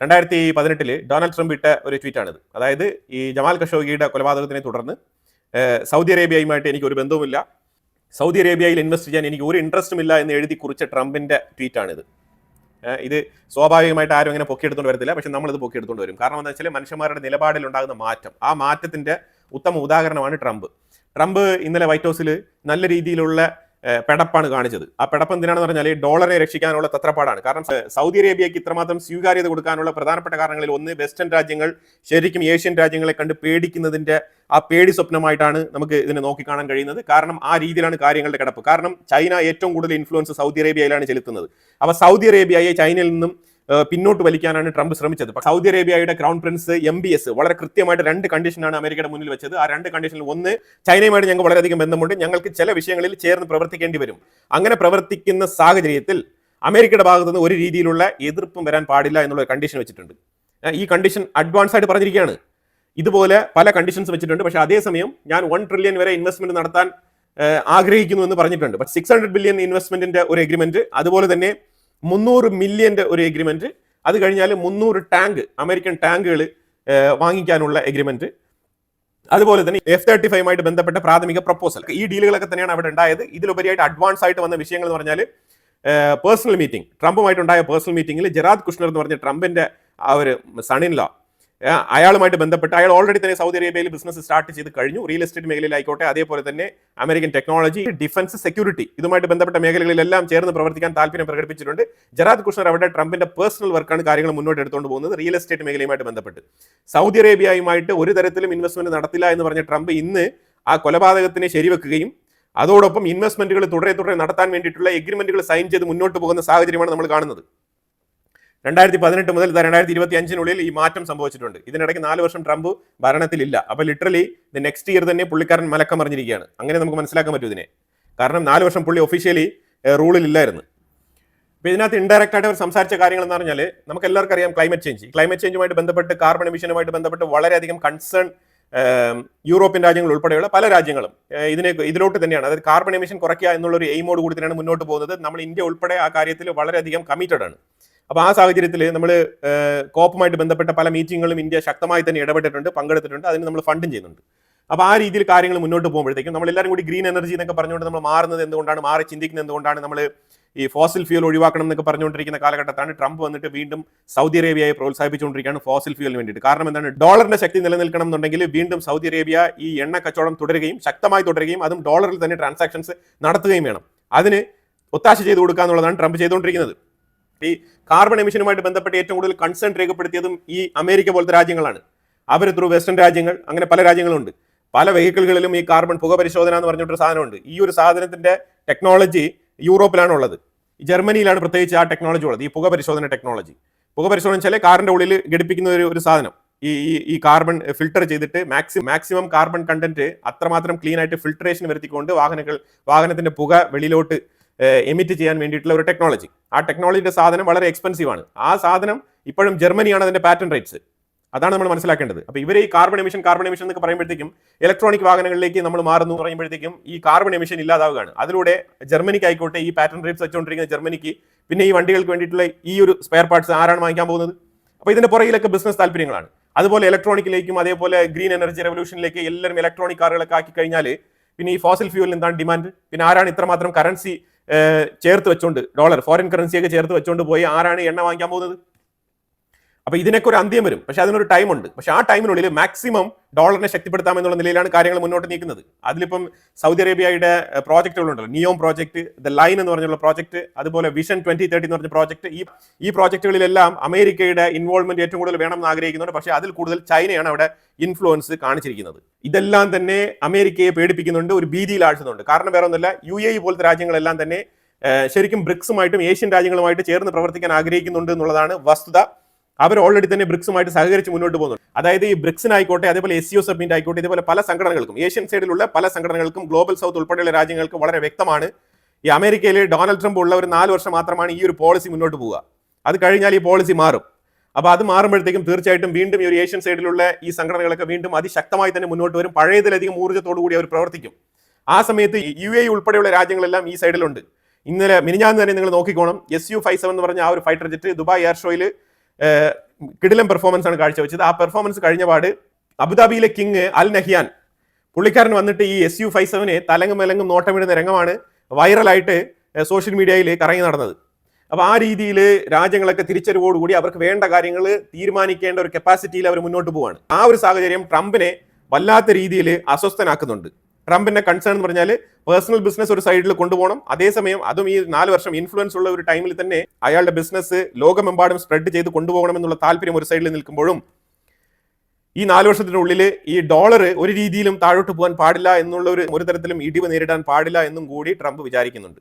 2018 ഡൊണാൾഡ് ട്രംപ് ഇട്ട ഒരു ട്വീറ്റാണിത്. അതായത് ഈ ജമാൽ ഖഷോഗിയുടെ കൊലപാതകത്തിനെ തുടർന്ന് സൗദി അറേബ്യയുമായിട്ട് എനിക്ക് ഒരു ബന്ധവുമില്ല, സൗദി അറേബ്യയിൽ ഇൻവെസ്റ്റ് ചെയ്യാൻ എനിക്ക് ഒരു ഇൻട്രസ്റ്റും ഇല്ല എന്ന് എഴുതി കുറിച്ച ട്രംപിന്റെ ട്വീറ്റാണിത്. ഇത് സ്വാഭാവികമായിട്ട് ആരും അങ്ങനെ പൊക്കിയെടുത്തുകൊണ്ട് വരത്തില്ല, പക്ഷെ നമ്മളിത് പൊക്കിയെടുത്തുകൊണ്ട് വരും. കാരണം എന്താ വെച്ചാൽ മനുഷ്യന്മാരുടെ നിലപാടിൽ ഉണ്ടാകുന്ന മാറ്റം, ആ മാറ്റത്തിന്റെ ഉത്തമ ഉദാഹരണമാണ് ട്രംപ്. ഇന്നലെ വൈറ്റ് ഹൗസിൽ നല്ല രീതിയിലുള്ള പെടപ്പാണ് കാണിച്ചത്. ആ പെടപ്പ് എന്തിനാണെന്ന് പറഞ്ഞാൽ ഡോളറെ രക്ഷിക്കാനുള്ള തത്രപ്പാടാണ്. കാരണം സൗദി അറേബ്യയ്ക്ക് ഇത്രമാത്രം സ്വീകാര്യത കൊടുക്കാനുള്ള പ്രധാനപ്പെട്ട കാരണങ്ങളിൽ ഒന്ന്, വെസ്റ്റേൺ രാജ്യങ്ങൾ ശരിക്കും ഏഷ്യൻ രാജ്യങ്ങളെ കണ്ട് പേടിക്കുന്നതിന്റെ ആ പേടി സ്വപ്നമായിട്ടാണ് നമുക്ക് ഇതിനെ നോക്കിക്കാണാൻ കഴിയുന്നത്. കാരണം ആ രീതിയിലാണ് കാര്യങ്ങളുടെ കിടപ്പ്. കാരണം ചൈന ഏറ്റവും കൂടുതൽ ഇൻഫ്ലുവൻസ് സൗദി അറേബ്യയിലാണ് ചെലുത്തുന്നത്. അപ്പോൾ സൗദി അറേബ്യയെ ചൈനയിൽ നിന്നും പിന്നോട്ട് വലിക്കാനാണ് ട്രംപ് ശ്രമിച്ചത്. സൗദി അറേബ്യയുടെ ക്രൗൺ പ്രിൻസ് MBS വളരെ കൃത്യമായിട്ട് 2 കണ്ടീഷനാണ് അമേരിക്കയുടെ മുന്നിൽ വെച്ചത്. ആ 2 കണ്ടീഷനിൽ ഒന്ന്, ചൈനയുമായിട്ട് ഞങ്ങൾക്ക് വളരെയധികം ബന്ധമുണ്ട്, ഞങ്ങൾക്ക് ചില വിഷയങ്ങളിൽ ചേർന്ന് പ്രവർത്തിക്കേണ്ടി വരും. അങ്ങനെ പ്രവർത്തിക്കുന്ന സാഹചര്യത്തിൽ അമേരിക്കയുടെ ഭാഗത്തു നിന്ന് ഒരു രീതിയിലുള്ള എതിർപ്പും വരാൻ പാടില്ല എന്നുള്ള കണ്ടീഷൻ വെച്ചിട്ടുണ്ട്. ഈ കണ്ടീഷൻ അഡ്വാൻസ് ആയിട്ട് പറഞ്ഞിരിക്കുകയാണ്. ഇതുപോലെ പല കണ്ടീഷൻസ് വെച്ചിട്ടുണ്ട്. പക്ഷേ അതേസമയം ഞാൻ 1 ട്രില്യൺ വരെ ഇൻവെസ്റ്റ്മെന്റ് നടത്താൻ ആഗ്രഹിക്കുന്നു എന്ന് പറഞ്ഞിട്ടുണ്ട്. 600 ബില്യൺ ഇൻവെസ്റ്റ്മെന്റിന്റെ ഒരു എഗ്രിമെന്റ്, അതുപോലെ തന്നെ 300 മില്യന്റെ ഒരു എഗ്രിമെന്റ്, അത് കഴിഞ്ഞാൽ 300 ടാങ്ക് അമേരിക്കൻ ടാങ്കുകൾ വാങ്ങിക്കാനുള്ള എഗ്രിമെന്റ്, അതുപോലെ തന്നെ F-35 ബന്ധപ്പെട്ട പ്രാഥമിക പ്രപ്പോസൽ. ഈ ഡീലുകളൊക്കെ തന്നെയാണ് അവിടെ ഉണ്ടായത്. ഇതിലുപരിയായിട്ട് അഡ്വാൻസ് ആയിട്ട് വന്ന വിഷയങ്ങൾ എന്ന് പറഞ്ഞാൽ പേഴ്സണൽ മീറ്റിംഗ്, ട്രംപുമായിട്ടുണ്ടായ പേഴ്സണൽ മീറ്റിംഗിൽ ജെറാദ് കുഷ്ണർ എന്ന് പറഞ്ഞ ട്രംപിന്റെ ആ ഒരു സൺ ഇൻ ലോ, അയാളുമായിട്ട് ബന്ധപ്പെട്ട് അയാൾ ഓൾറെഡി തന്നെ സൗദി അറേബ്യയിൽ ബിസിനസ് സ്റ്റാർട്ട് ചെയ്ത് കഴിഞ്ഞു. റിയൽ എസ്റ്റേറ്റ് മേഖലയിലായിക്കോട്ടെ, അതേപോലെ തന്നെ അമേരിക്കൻ ടെക്നോളജി, ഡിഫൻസ്, സെക്യൂരിറ്റി, ഇതുമായിട്ട് ബന്ധപ്പെട്ട മേഖലകളിലെല്ലാം ചേർന്ന് പ്രവർത്തിക്കാൻ താല്പര്യം പ്രകടിപ്പിച്ചിട്ടുണ്ട്. ജെറാദ് കുഷ്ണർ അവിടെ ട്രംപിന്റെ പേഴ്സണൽ വർക്കാണ് കാര്യങ്ങൾ മുന്നോട്ട് എടുത്തുകൊണ്ട് പോകുന്നത് റിയൽ എസ്റ്റേറ്റ് മേഖലയുമായിട്ട് ബന്ധപ്പെട്ട്. സൗദി അറേബ്യയുമായിട്ട് ഒരു തരത്തിലും ഇൻവെസ്റ്റ്മെന്റ് നടത്തില്ല എന്ന് പറഞ്ഞ ട്രംപ് ഇന്ന് ആ കൊലപാതകത്തിനെ ശരിവെക്കുകയും അതോടൊപ്പം ഇൻവെസ്റ്റ്മെന്റുകൾ തുടരെ നടത്താൻ വേണ്ടിയിട്ടുള്ള എഗ്രിമെന്റുകൾ സൈൻ ചെയ്ത് മുന്നോട്ട് പോകുന്ന സാഹചര്യമാണ് നമ്മൾ കാണുന്നത്. 2018 മുതൽ 2025 ഈ മാറ്റം സംഭവിച്ചിട്ടുണ്ട്. ഇതിനിടയ്ക്ക് 4 വർഷം ട്രംപ് ഭരണത്തിലില്ല. അപ്പോൾ ലിറ്ററലി നെക്സ്റ്റ് ഇയർ തന്നെ പുള്ളിക്കാരൻ മലക്കം മറിഞ്ഞിരിക്കുകയാണ്. അങ്ങനെ നമുക്ക് മനസ്സിലാക്കാൻ പറ്റും ഇതിനെ. കാരണം 4 വർഷം പുള്ളി ഒഫീഷ്യലി റൂളിലില്ലായിരുന്നു. അപ്പോൾ ഇതിനകത്ത് ഇൻഡയറക്റ്റ് ആയിട്ട് അവർ സംസാരിച്ച കാര്യങ്ങൾ എന്ന് പറഞ്ഞാൽ നമുക്ക് എല്ലാവർക്കും അറിയാം ക്ലൈമറ്റ് ചേഞ്ചുമായിട്ട് ബന്ധപ്പെട്ട് കാർബൺ എമിഷനുമായിട്ട് ബന്ധപ്പെട്ട് വളരെയധികം കൺസേൺ യൂറോപ്യൻ രാജ്യങ്ങൾ ഉൾപ്പെടെയുള്ള പല രാജ്യങ്ങളും ഇതിലോട്ട് തന്നെയാണ്. അതായത് കാർബൺ എമിഷൻ കുറയ്ക്കുക എന്നുള്ളൊരു എയിമോട് കൂടി തന്നെയാണ് മുന്നോട്ട് പോകുന്നത്. നമ്മൾ ഇന്ത്യ ഉൾപ്പെടെ ആ കാര്യത്തിൽ വളരെയധികം കമ്മിറ്റഡ് ആണ്. അപ്പോൾ ആ സാഹചര്യത്തിൽ നമ്മൾ കോപ്പുമായിട്ട് ബന്ധപ്പെട്ട പല മീറ്റിങ്ങുകളും ഇന്ത്യ ശക്തമായി തന്നെ ഇടപെട്ടിട്ടുണ്ട്, പങ്കെടുത്തിട്ടുണ്ട്, അതിന് നമ്മൾ ഫണ്ടും ചെയ്യുന്നുണ്ട്. അപ്പോൾ ആ രീതിയിൽ കാര്യങ്ങൾ മുന്നോട്ട് പോകുമ്പോഴത്തേക്കും നമ്മളെല്ലാവരും കൂടി ഗ്രീൻ എനർജി എന്നൊക്കെ പറഞ്ഞുകൊണ്ട് നമ്മൾ മാറുന്നത് എന്തുകൊണ്ടാണ്, മാറി ചിന്തിക്കുന്നത് എന്തുകൊണ്ടാണ്, നമ്മൾ ഈ ഫോസിൽ ഫ്യൂൽ ഒഴിവാക്കണം എന്നൊക്കെ പറഞ്ഞുകൊണ്ടിരിക്കുന്ന കാലഘട്ടത്താണ് ട്രംപ് വന്നിട്ട് വീണ്ടും സൗദി അറേബ്യയെ പ്രോത്സാഹിപ്പിച്ചുകൊണ്ടിരിക്കുകയാണ് ഫോസിൽ ഫ്യൂലിന് വേണ്ടിയിട്ട്. കാരണം എന്താണ്, ഡോളറിന്റെ ശക്തി നിലനിൽക്കണം എന്നുണ്ടെങ്കിൽ വീണ്ടും സൗദി അറേബ്യ ഈ എണ്ണ കച്ചവടം തുടരുകയും ശക്തമായി തുടരുകയും അതും ഡോളറിൽ തന്നെ ട്രാൻസാക്ഷൻസ് നടത്തുകയും വേണം. അതിന് ഒത്താശ ചെയ്ത് കൊടുക്കുക എന്നുള്ളതാണ് ട്രംപ് ചെയ്തുകൊണ്ടിരിക്കുന്നത്. ഈ കാർബൺ എമിഷനുമായിട്ട് ബന്ധപ്പെട്ട് ഏറ്റവും കൂടുതൽ കൺസേൺ രേഖപ്പെടുത്തിയതും ഈ അമേരിക്ക പോലത്തെ രാജ്യങ്ങളാണ്. അവർ ത്രൂ വെസ്റ്റേൺ രാജ്യങ്ങൾ, അങ്ങനെ പല രാജ്യങ്ങളുണ്ട്. പല വെഹിക്കിളുകളിലും ഈ കാർബൺ പുക പരിശോധന എന്ന് പറഞ്ഞിട്ടൊരു സാധനമുണ്ട്. ഈ ഒരു സാധനത്തിന്റെ ടെക്നോളജി യൂറോപ്പിലാണ് ഉള്ളത്, ജർമ്മനിയിലാണ് പ്രത്യേകിച്ച് ആ ടെക്നോളജി ഉള്ളത്. ഈ പുക പരിശോധന ടെക്നോളജി, പുക പരിശോധന വെച്ചാൽ കാറിന്റെ ഉള്ളിൽ ഘടിപ്പിക്കുന്ന ഒരു സാധനം, ഈ കാർബൺ ഫിൽട്ടർ ചെയ്തിട്ട് മാക്സിമം കാർബൺ കണ്ടന്റ് അത്രമാത്രം ക്ലീൻ ആയിട്ട് ഫിൽട്രേഷൻ വരുത്തിക്കൊണ്ട് വാഹനത്തിന്റെ പുക വെളിയിലോട്ട് എമിറ്റ് ചെയ്യാൻ വേണ്ടിയിട്ടുള്ള ഒരു ടെക്നോളജി. ആ ടെക്നോളജിയുടെ സാധനം വളരെ എക്സ്പെൻസീവ് ആണ്. ആ സാധനം ഇപ്പോഴും ജർമ്മനിയാണ് അതിന്റെ പാറ്റന്റ് റൈറ്റ്സ്. അതാണ് നമ്മൾ മനസ്സിലാക്കേണ്ടത്. അപ്പോൾ ഇവർ ഈ കാർബൺ എമിഷൻ എന്നൊക്കെ പറയുമ്പോഴത്തേക്കും ഇലക്ട്രോണിക് വാഹനങ്ങളിലേക്ക് നമ്മൾ മാറുന്നു പറയുമ്പോഴത്തേക്കും ഈ കാർബൺ എമിഷൻ ഇല്ലാതാവുകയാണ്. അതിലൂടെ ജർമ്മനിക്ക് ആയിക്കോട്ടെ, ഈ പാറ്റന്റ് റൈറ്റ്സ് വെച്ചുകൊണ്ടിരിക്കുന്ന ജർമ്മനിക്ക് പിന്നെ ഈ വണ്ടികൾക്ക് വേണ്ടിയിട്ടുള്ള ഈ ഒരു സ്പെയർ പാർട്സ് ആരാണ് വാങ്ങിക്കാൻ പോകുന്നത്? അപ്പോൾ ഇതിന്റെ പുറകിലൊക്കെ ബിസിനസ് താല്പര്യങ്ങളാണ്. അതുപോലെ ഇലക്ട്രോണിക്കിലേക്കും അതേപോലെ ഗ്രീൻ എനർജി റെവല്യൂഷനിലേക്ക് എല്ലാവരും ഇലക്ട്രോണിക് കാറുകളൊക്കെ ആക്കി കഴിഞ്ഞാൽ പിന്നെ ഈ ഫോസിൽ ഫ്യൂവലിന് എന്താണ് ഡിമാൻഡ്? പിന്നെ ആരാണ് ഇത്രമാത്രം കറൻസി ചേർത്ത് വെച്ചോണ്ട്, ഡോളർ ഫോറിൻ കറൻസിയൊക്കെ ചേർത്ത് വെച്ചോണ്ട് പോയി ആരാണ് എണ്ണ വാങ്ങിക്കാൻ പോകുന്നത്? അപ്പോൾ ഇതിനൊക്കെ ഒരു അന്ത്യം വരും. പക്ഷെ അതിനൊരു ടൈം ഉണ്ട്. പക്ഷെ ആ ടൈമിനുള്ളിൽ മാക്സിമം ഡോളറിനെ ശക്തിപ്പെടുത്താമെന്നുള്ള നിലയിലാണ് കാര്യങ്ങൾ മുന്നോട്ട് നീക്കുന്നത്. അതിലിപ്പം സൗദി അറേബ്യയുടെ പ്രോജക്റ്റുകളുണ്ടല്ലോ, നിയോം പ്രോജക്റ്റ്, ദ ലൈൻ എന്ന് പറഞ്ഞുള്ള പ്രോജക്റ്റ്, അതുപോലെ വിഷൻ 2030 എന്ന് പറഞ്ഞ പ്രോജക്റ്റ്. ഈ പ്രോജക്റ്റുകളിലെല്ലാം അമേരിക്കയുടെ ഇൻവോൾവ്മെന്റ് ഏറ്റവും കൂടുതൽ വേണമെന്ന് ആഗ്രഹിക്കുന്നുണ്ട്. പക്ഷേ അതിൽ കൂടുതൽ ചൈനയാണ് അവിടെ ഇൻഫ്ലുവൻസ് കാണിച്ചിരിക്കുന്നത്. ഇതെല്ലാം തന്നെ അമേരിക്കയെ പേടിപ്പിക്കുന്നുണ്ട്, ഒരു ഭീതിയിൽ ആഴ്ചുന്നുണ്ട്. കാരണം വേറെ ഒന്നുമില്ല, UAE പോലത്തെ രാജ്യങ്ങളെല്ലാം തന്നെ ശരിക്കും ബ്രിക്സുമായിട്ടും ഏഷ്യൻ രാജ്യങ്ങളുമായിട്ട് ചേർന്ന് പ്രവർത്തിക്കാൻ ആഗ്രഹിക്കുന്നുണ്ട് എന്നുള്ളതാണ് വസ്തുത. അവർ ഓൾറെഡി തന്നെ ബ്രിക്സുമായിട്ട് സഹകരിച്ച് മുന്നോട്ട് പോകുന്നുണ്ട്. അതായത് ഈ ബ്രിക്സിനായിക്കോട്ടെ, അതേപോലെ SCO സബ്മിറ്റ് ആയിക്കോട്ടെ, ഇതേപോലെ പല സംഘടനകൾക്കും, ഏഷ്യൻ സൈഡിലുള്ള പല സംഘടനകൾക്കും, ഗ്ലോബൽ സൗത്ത് ഉൾപ്പെടെയുള്ള രാജ്യങ്ങൾക്ക് വളരെ വ്യക്തമാണ് ഈ അമേരിക്കയിൽ ഡൊണാൾഡ് ട്രംപ് ഉള്ള ഒരു 4 വർഷം മാത്രമാണ് ഈ ഒരു പോളിസി മുന്നോട്ട് പോവുക. അത് കഴിഞ്ഞാൽ ഈ പോളിസി മാറും. അപ്പോൾ അത് മാറുമ്പോഴത്തേക്കും തീർച്ചയായിട്ടും വീണ്ടും ഈ ഒരു ഏഷ്യൻ സൈഡിലുള്ള ഈ സംഘടനകളൊക്കെ വീണ്ടും അതിശക്തമായി തന്നെ മുന്നോട്ട് വരും. പഴയതിലധികം ഊർജ്ജത്തോടു കൂടി അവർ പ്രവർത്തിക്കും. ആ സമയത്ത് UAE ഉൾപ്പെടെയുള്ള രാജ്യങ്ങളെല്ലാം ഈ സൈഡിലുണ്ട്. ഇന്നലെ മിനിഞ്ഞാന്ന് തന്നെ നിങ്ങൾ നോക്കിക്കോണം, SU-57 എന്ന് പറഞ്ഞ ആ ഒരു ഫൈറ്റർ ജെറ്റ് ദുബായ് എയർ ഷോയിൽ കിടിലം പെർഫോമൻസ് ആണ് കാഴ്ചവെച്ചത്. ആ പെർഫോമൻസ് കഴിഞ്ഞ പാട് അബുദാബിയിലെ കിങ് അൽ നഹിയാൻ പുള്ളിക്കാരൻ വന്നിട്ട് ഈ SU-57 തലങ്ങും വിലങ്ങും നോട്ടമിടുന്ന രംഗമാണ് വൈറലായിട്ട് സോഷ്യൽ മീഡിയയിൽ കറങ്ങി നടന്നത്. അപ്പോൾ ആ രീതിയിൽ രാജ്യങ്ങളൊക്കെ തിരിച്ചറിവോടുകൂടി അവർക്ക് വേണ്ട കാര്യങ്ങൾ തീരുമാനിക്കേണ്ട ഒരു കപ്പാസിറ്റിയിൽ അവർ മുന്നോട്ട് പോവാണ്. ആ ഒരു സാഹചര്യം ട്രംപിനെ വല്ലാത്ത രീതിയിൽ അസ്വസ്ഥനാക്കുന്നുണ്ട്. ട്രംപിന്റെ കൺസേൺ എന്ന് പറഞ്ഞാൽ പേഴ്സണൽ ബിസിനസ് ഒരു സൈഡിൽ കൊണ്ടുപോകണം, അതേസമയം അതും ഈ 4 വർഷം ഇൻഫ്ലുവൻസ് ഉള്ള ഒരു ടൈമിൽ തന്നെ അയാളുടെ ബിസിനസ് ലോകമെമ്പാടും സ്പ്രെഡ് ചെയ്ത് കൊണ്ടുപോകണം എന്നുള്ള താല്പര്യം ഒരു സൈഡിൽ നിൽക്കുമ്പോഴും ഈ 4 വർഷത്തിനുള്ളിൽ ഈ ഡോളർ ഒരു രീതിയിലും താഴോട്ട് പോകാൻ പാടില്ല എന്നുള്ള ഒരു തരത്തിലും ഇടിവ് നേരിടാൻ പാടില്ല എന്നും കൂടി ട്രംപ് വിചാരിക്കുന്നുണ്ട്.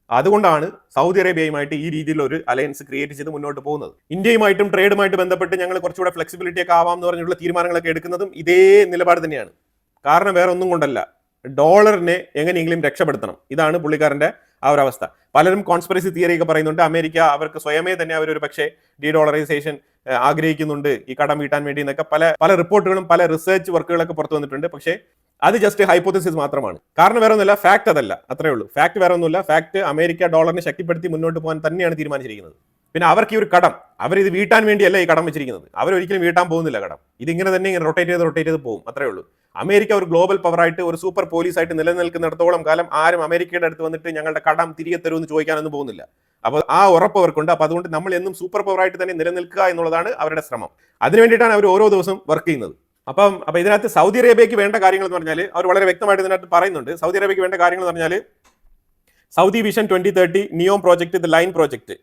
അതുകൊണ്ടാണ് സൗദി അറേബ്യയുമായിട്ട് ഈ രീതിയിലുള്ള ഒരു അലയൻസ് ക്രിയേറ്റ് ചെയ്ത് മുന്നോട്ട് പോകുന്നത്. ഇന്ത്യയുമായിട്ടും ട്രേഡുമായിട്ട് ബന്ധപ്പെട്ട് ഞങ്ങൾ കുറച്ചുകൂടെ ഫ്ലെക്സിബിലിറ്റി ഒക്കെ ആവാം എന്ന് പറഞ്ഞിട്ടുള്ള തീരുമാനങ്ങളൊക്കെ എടുക്കുന്നതും ഇതേ നിലപാട് തന്നെയാണ്. കാരണം വേറെ ഒന്നും കൊണ്ടല്ല, ഡോളറിനെ എങ്ങനെയെങ്കിലും രക്ഷപ്പെടുത്തണം. ഇതാണ് പുള്ളിക്കാരന്റെ ആ ഒരു അവസ്ഥ. പലരും കോൺസ്പിറസി തിയറി ഒക്കെ പറയുന്നുണ്ട്, അമേരിക്ക അവർക്ക് സ്വയമേ തന്നെ അവരൊരു പക്ഷേ ഡീഡോളറൈസേഷൻ ആഗ്രഹിക്കുന്നുണ്ട് ഈ കടം വീട്ടാൻ വേണ്ടി എന്നൊക്കെ പല റിപ്പോർട്ടുകളും പല റിസർച്ച് വർക്കുകളൊക്കെ പുറത്തു വന്നിട്ടുണ്ട്. പക്ഷേ അത് ജസ്റ്റ് ഹൈപ്പോത്തസിസ് മാത്രമാണ്. കാരണം വേറെ ഒന്നുമില്ല, ഫാക്ട് അതല്ല, അത്രേ ഉള്ളൂ. ഫാക്ട് വേറെ ഒന്നുമില്ല. ഫാക്ട് അമേരിക്ക ഡോളറിനെ ശക്തിപ്പെടുത്തി മുന്നോട്ട് പോകാൻ തന്നെയാണ് തീരുമാനിച്ചിരിക്കുന്നത്. പിന്നെ അവർക്ക് ഈ ഒരു കടം അവരിത് വീട്ടാൻ വേണ്ടിയല്ല ഈ കടം വെച്ചിരിക്കുന്നത്. അവരൊരിക്കലും വീട്ടാൻ പോകുന്നില്ല കടം. ഇതിങ്ങനെ തന്നെ ഇങ്ങനെ റൊട്ടേറ്റ് ചെയ്ത് പോകും, അത്രേ ഉള്ളൂ. അമേരിക്ക ഒരു ഗ്ലോബൽ പവറായിട്ട് ഒരു സൂപ്പർ പോലീസായിട്ട് നിലനിൽക്കുന്നിടത്തോളം കാലം ആരും അമേരിക്കയുടെ അടുത്ത് വന്നിട്ട് ഞങ്ങളുടെ കടം തിരികെ തരുമെന്ന് ചോദിക്കാനൊന്നും പോകുന്നില്ല. അപ്പോൾ ആ ഉറപ്പ് അവർക്കുണ്ട്. അപ്പോൾ അതുകൊണ്ട് നമ്മൾ എന്നും സൂപ്പർ പവറായിട്ട് തന്നെ നിലനിൽക്കുക എന്നുള്ളതാണ് അവരുടെ ശ്രമം. അതിനു വേണ്ടിയിട്ടാണ് അവർ ഓരോ ദിവസം വർക്ക് ചെയ്യുന്നത്. അപ്പം ഇതിനകത്ത് സൗദി അറേബ്യയ്ക്ക് വേണ്ട കാര്യങ്ങൾ എന്ന് പറഞ്ഞാൽ അവർ വളരെ വ്യക്തമായിട്ട് ഇതിനകത്ത് പറയുന്നുണ്ട്. സൗദി അറേബ്യയ്ക്ക് വേണ്ട കാര്യങ്ങൾ എന്ന് പറഞ്ഞാൽ Saudi vision 2030, NEOM project, the line project,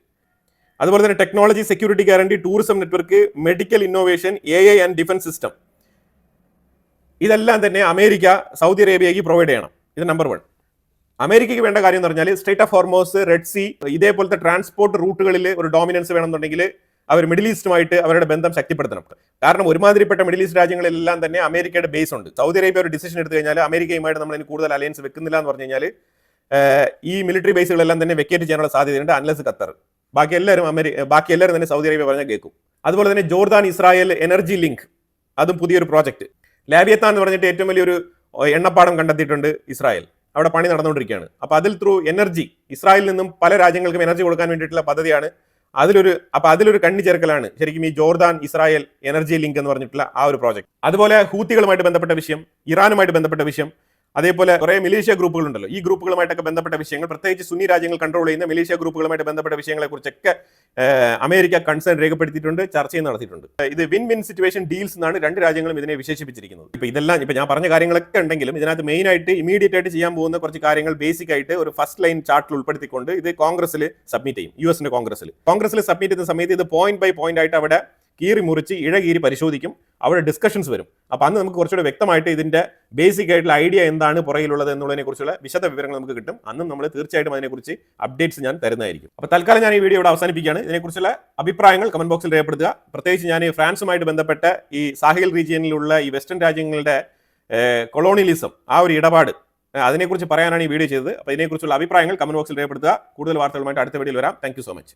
അതുപോലെ തന്നെ technology security guarantee, tourism network, medical innovation, AI and defence system. ഇതെല്ലാം തന്നെ അമേരിക്ക സൗദി അറേബ്യയ്ക്ക് പ്രൊവൈഡ് ചെയ്യണം. ഇത് നമ്പർ 1. അമേരിക്കയ്ക്ക് വേണ്ട കാര്യം എന്ന് പറഞ്ഞാൽ strait of Hormuz, Red Sea, ഇതേപോലത്തെ ട്രാൻസ്പോർട്ട് റൂട്ടുകളിൽ ഒരു ഡോമിനൻസ് വേണമെന്നുണ്ടെങ്കിൽ അവർ മിഡിൽ ഈസ്റ്റുമായിട്ട് അവരുടെ ബന്ധം ശക്തിപ്പെടുത്തണം. കാരണം ഒരുമാതിരിപ്പെട്ട മിഡിൽ ഈസ്റ്റ് രാജ്യങ്ങളെല്ലാം തന്നെ അമേരിക്കയുടെ ബേസ് ഉണ്ട്. സൗദി അറേബ്യ ഒരു ഡിസിഷൻ എടുത്തു കഴിഞ്ഞാൽ അമേരിക്കയുമായിട്ട് നമ്മൾ ഇനി കൂടുതൽ അലയൻസ് വെക്കുന്നില്ല എന്ന് പറഞ്ഞു കഴിഞ്ഞാൽ ഈ മിലിറ്ററി ബേസുകളെല്ലാം തന്നെ വെക്കേറ്റ് ചെയ്യാനുള്ള സാധ്യതയുണ്ട്. അൺലെസ് ഖത്തർ, ബാക്കി എല്ലാവരും തന്നെ സൗദി അറേബ്യ പറഞ്ഞാൽ കേൾക്കും. അതുപോലെ തന്നെ ജോർദാൻ ഇസ്രായേൽ എനർജി ലിങ്ക്, അതും പുതിയൊരു പ്രോജക്റ്റ്. ലാബിയത്താൻ എന്ന് പറഞ്ഞിട്ട് ഏറ്റവും വലിയൊരു എണ്ണപ്പാടം കണ്ടെത്തിയിട്ടുണ്ട് ഇസ്രായേൽ. അവിടെ പണി നടന്നുകൊണ്ടിരിക്കുകയാണ്. അപ്പോൾ അതിൽ ത്രൂ എനർജി ഇസ്രായേലിൽ നിന്നും പല രാജ്യങ്ങൾക്കും എനർജി കൊടുക്കാൻ വേണ്ടിയിട്ടുള്ള പദ്ധതിയാണ്. അതിലൊരു കണ്ണി ചേർക്കലാണ് ശരിക്കും ഈ ജോർദാൻ ഇസ്രായേൽ എനർജി ലിങ്ക് എന്ന് പറഞ്ഞിട്ടുള്ള ആ ഒരു പ്രോജക്റ്റ്. അതുപോലെ ഹൂത്തികളുമായിട്ട് ബന്ധപ്പെട്ട വിഷയം, ഇറാനുമായിട്ട് ബന്ധപ്പെട്ട വിഷയം, അതേപോലെ കുറെ മിലീഷ്യ ഗ്രൂപ്പുകൾ ഉണ്ടല്ലോ, ഈ ഗ്രൂപ്പുകളുമായിട്ടൊക്കെ ബന്ധപ്പെട്ട വിഷയങ്ങൾ, പ്രത്യേകിച്ച് സുന്നി രാജ്യങ്ങൾ കൺട്രോൾ ചെയ്യുന്ന മിലീഷ്യ ഗ്രൂപ്പുകളുമായിട്ട് ബന്ധപ്പെട്ട വിഷയങ്ങളെ കുറിച്ചൊക്കെ അമേരിക്ക കൺസേൺ രേഖപ്പെടുത്തിയിട്ടുണ്ട്, ചർച്ചയും നടത്തിയിട്ടുണ്ട്. ഇത് വിൻ വിൻ സിറ്റുവേഷൻ ഡീൽസ് എന്നാണ് രണ്ട് രാജ്യങ്ങളും ഇതിനെ വിശേഷിപ്പിച്ചിരിക്കുന്നത്. ഇപ്പൊ ഞാൻ പറഞ്ഞ കാര്യങ്ങളൊക്കെ ഉണ്ടെങ്കിലും ഇതിനകത്ത് മെയിൻ ആയിട്ട് ഇമീഡിയറ്റ് ആയിട്ട് ചെയ്യാൻ പോകുന്ന കുറച്ച് കാര്യങ്ങൾ ബേസിക് ആയിട്ട് ഒരു ഫസ്റ്റ് ലൈൻ ചാർട്ടിൽ ഉൾപ്പെടുത്തിക്കൊണ്ട് ഇത് കോൺഗ്രസിൽ സബ്മിറ്റ് ചെയ്യും. യുഎസിന്റെ കോൺഗ്രസിൽ സബ്മിറ്റ് ചെയ്യുന്ന സമയത്ത് ഇത് പോയിന്റ് ബൈ പോയിന്റ് ആയിട്ട് അവിടെ കീറി മുറിച്ച് ഇഴകീരി പരിശോധിക്കും. അവിടെ ഡിസ്കഷൻസ് വരും. അപ്പോൾ അന്ന് നമുക്ക് കുറച്ചുകൂടെ വ്യക്തമായിട്ട് ഇതിന്റെ ബേസിക് ആയിട്ടുള്ള ഐഡിയ എന്താണ് പുറകിലുള്ളത് എന്നുള്ളതിനെ കുറിച്ചുള്ള വിശദ വിവരങ്ങൾ നമുക്ക് കിട്ടും. അന്നും നമ്മൾ തീർച്ചയായിട്ടും അതിനെക്കുറിച്ച് അപ്ഡേറ്റ്സ് ഞാൻ തരുന്നതായിരിക്കും. അപ്പോൾ തൽക്കാലം ഞാൻ ഈ വീഡിയോ ഇവിടെ അവസാനിപ്പിക്കുകയാണ്. ഇതിനെക്കുറിച്ചുള്ള അഭിപ്രായങ്ങൾ കമന്റ് ബോക്സിൽ രേഖപ്പെടുത്തുക. പ്രത്യേകിച്ച് ഞാൻ ഫ്രാൻസുമായിട്ട് ബന്ധപ്പെട്ട ഈ സാഹിൽ റീജിയനിലുള്ള ഈ വെസ്റ്റേൺ രാജ്യങ്ങളുടെ കൊളോണിയലിസം, ആ ഒരു ഇടപാട്, അതിനെക്കുറിച്ച് പറയാനാണ് ഈ വീഡിയോ ചെയ്തത്. അപ്പോൾ ഇതിനെക്കുറിച്ചുള്ള അഭിപ്രായങ്ങൾ കമന്റ് ബോക്സിൽ രേഖപ്പെടുത്തുക. കൂടുതൽ വാർത്തകളുമായിട്ട് അടുത്ത വീഡിയോയിൽ വരാം. Thank you so much.